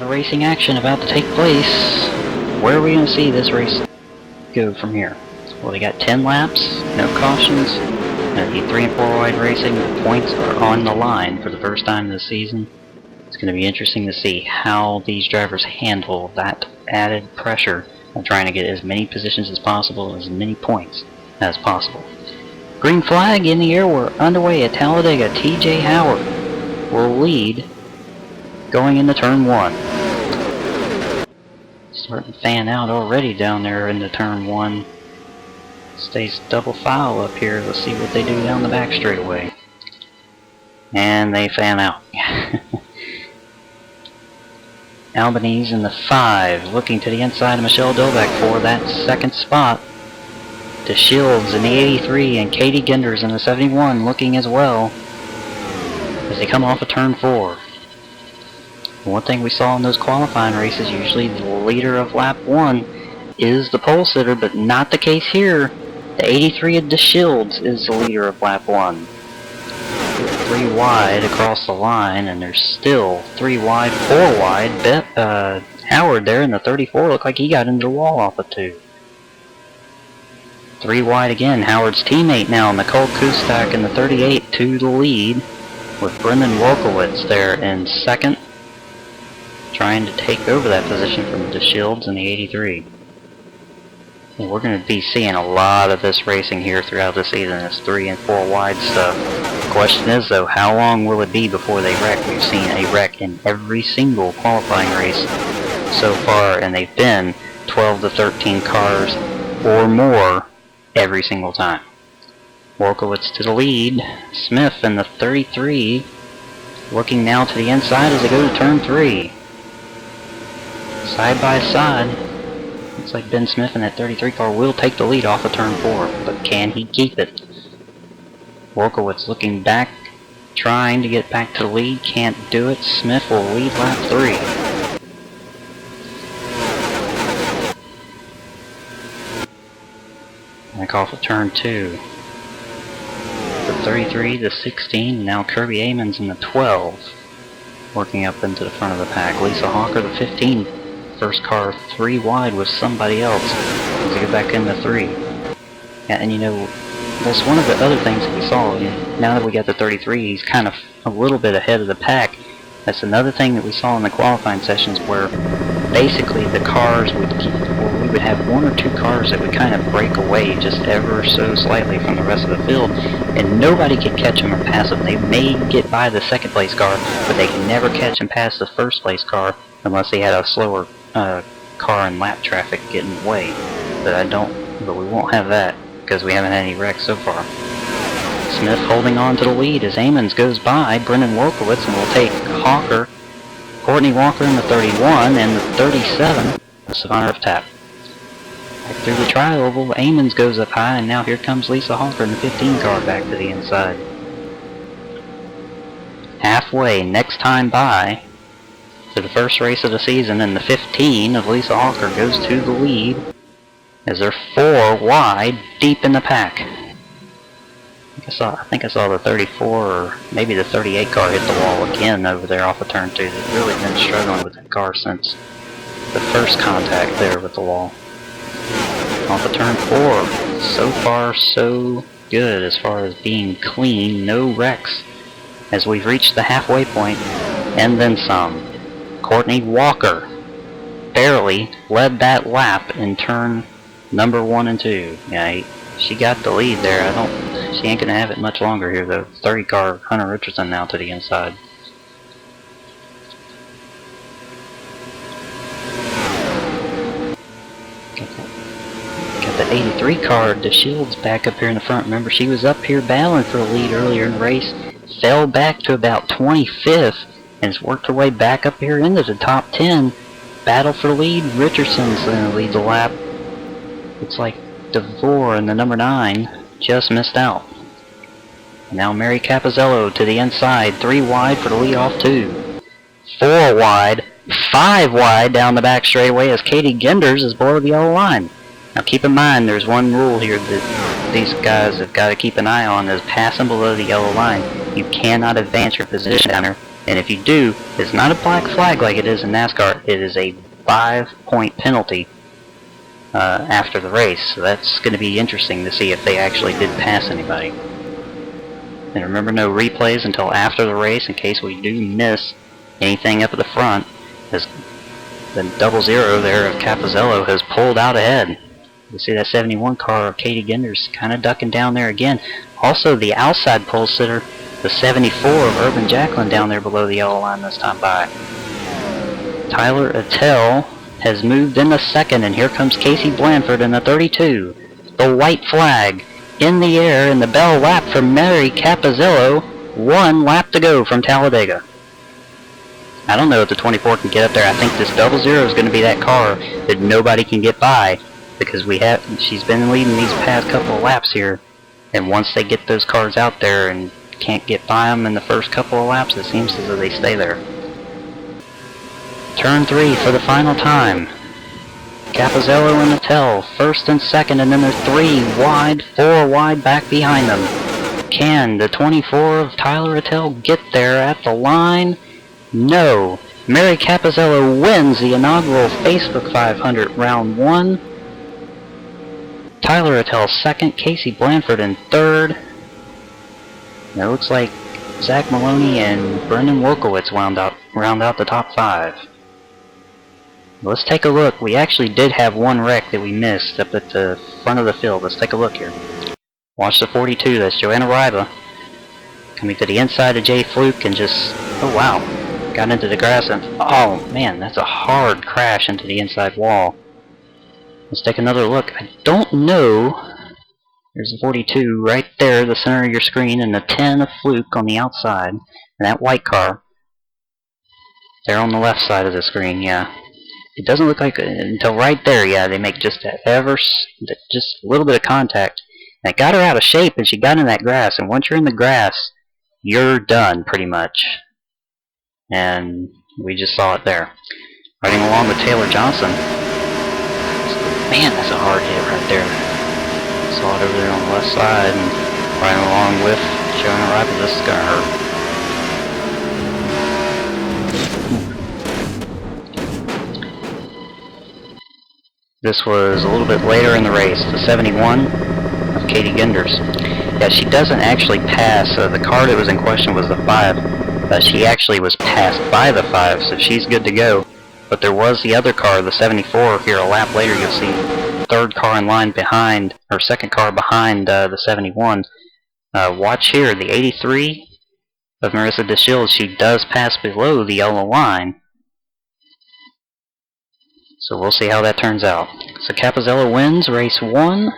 lot of racing action about to take place. Where are we going to see this race go from here? Well, they got 10 laps, no cautions, and the 3 and 4 wide racing. The points are on the line for the first time this season. It's going to be interesting to see how these drivers handle that added pressure of trying to get as many positions as possible, as many points as possible. Green flag in the air, we're underway at Talladega. TJ Howard will lead going into turn 1. Starting to fan out already down there into turn 1. Stays double file up here. Let's see what they do down the back straightaway. And they fan out. Albanese in the 5, looking to the inside of Michelle Dolbeck for that second spot. DeShields in the 83 and Katie Genders in the 71 looking as well as they come off of turn 4. One thing we saw in those qualifying races, usually the leader of lap 1 is the pole sitter, but not the case here. The 83 of DeShields is the leader of lap 1. 3 wide across the line, and there's still 3 wide, 4 wide. Howard there in the 34 looked like he got into the wall off of 2. 3 wide again. Howard's teammate now, Nicole Kustak in the 38 to the lead, with Brendan Wolkowitz there in second, trying to take over that position from DeShields in the 83. And we're going to be seeing a lot of this racing here throughout the season, this 3 and 4 wide stuff. The question is though, how long will it be before they wreck? We've seen a wreck in every single qualifying race so far, and they've been 12 to 13 cars or more every single time. Wolkowitz to the lead. Smith in the 33 looking now to the inside as they go to turn 3. Side by side. Looks like Ben Smith in that 33 car will take the lead off of turn 4, but can he keep it? Wolkowitz looking back, trying to get back to the lead, can't do it. Smith will lead lap 3. Back off of turn 2. The 33, the 16, now Kirby Amons in the 12. Working up into the front of the pack. Lisa Hawker, the 15. First car 3 wide with somebody else. As they get back into 3. And you know, that's one of the other things that we saw. Now that we got the 33, he's kind of a little bit ahead of the pack. That's another thing that we saw in the qualifying sessions, where basically the cars would we would have 1 or 2 cars that would kind of break away just ever so slightly from the rest of the field, and nobody could catch them or pass them. They may get by the second place car, but they can never catch and pass the first place car unless they had a slower car and lap traffic getting in the way. But we won't have that because we haven't had any wrecks so far. Smith holding on to the lead as Amons goes by Brendan Wolkowitz, and will take Hawker, Courtney Walker in the 31, and the 37, Savannah Tap. Back through the tri-oval, Amons goes up high, and now here comes Lisa Hawker in the 15 car back to the inside. Halfway, next time by, for the first race of the season, and the 15 of Lisa Hawker goes to the lead, as they're 4 wide, deep in the pack. I think I saw the 34 or maybe the 38 car hit the wall again over there off of turn 2. They've really been struggling with that car since the first contact there with the wall. Off of turn 4, so far so good as far as being clean, no wrecks as we've reached the halfway point, and then some. Courtney Walker barely led that lap in turn number 1 and 2. Yeah, she got the lead there. She ain't gonna have it much longer here though. 30 car Hunter Richardson now to the inside. Got the 83 car DeShields back up here in the front. Remember, she was up here battling for the lead earlier in the race. Fell back to about 25th and has worked her way back up here into the top 10. Battle for the lead. Richardson's gonna lead the lap. Looks like DeVore in the number 9 just missed out. Now Mary Capizzello to the inside, 3 wide for the lead off 2. 4 wide, 5 wide down the back straightaway as Katie Genders is below the yellow line. Now keep in mind, there's one rule here that these guys have got to keep an eye on, is passing below the yellow line. You cannot advance your position down there And if you do, it's not a black flag like it is in NASCAR. It is a 5-point penalty after the race. So that's going to be interesting to see if they actually did pass anybody. And remember, no replays until after the race in case we do miss anything up at the front, as the 00 there of Capozzello has pulled out ahead. You see that 71 car of Katie Genders kind of ducking down there again. Also, the outside pole sitter, the 74 of Urban Jacqueline, down there below the yellow line this time by. Tyler Attell has moved into second, and here comes Casey Blanford in the 32. The white flag in the air, and the bell lap for Mary Capozzello. 1 lap to go from Talladega. I don't know if the 24 can get up there. I think this 00 is going to be that car that nobody can get by, because she's been leading these past couple of laps here, and once they get those cars out there and can't get by them in the first couple of laps, it seems as though they stay there. Turn 3 for the final time. Capozzello and Attell, first and second, and then they're 3 wide, 4 wide back behind them. Can the 24 of Tyler Attell get there at the line? No. Mary Capozzello wins the inaugural Facebook 500 round 1. Tyler Attell second, Casey Blanford in third. And it looks like Zach Maloney and Brendan Wolkowitz round out the top 5. Let's take a look. We actually did have one wreck that we missed up at the front of the field. Let's take a look here. Watch the 42. That's Joanna Riva coming to the inside of Jay Fluke and just, oh wow, got into the grass, and oh man, that's a hard crash into the inside wall. Let's take another look. I don't know. There's the 42 right there, the center of your screen, and the 10 of Fluke on the outside, and that white car there on the left side of the screen. Yeah. It doesn't look like until right there. Yeah, they make just a little bit of contact. And it got her out of shape, and she got in that grass. And once you're in the grass, you're done pretty much. And we just saw it there. Riding along with Taylor Johnson. Man, that's a hard hit right there. Saw it over there on the left side, and riding along with Joanna Riva. This is gonna hurt. This was a little bit later in the race, the 71 of Katie Genders. Yeah, she doesn't actually pass. The car that was in question was the 5. She actually was passed by the 5, so she's good to go. But there was the other car, the 74. Here a lap later, you'll see third car in line behind, or second car behind the 71. Watch here, the 83 of Marissa DeShields. She does pass below the yellow line. So we'll see how that turns out. So Capozzello wins race 1.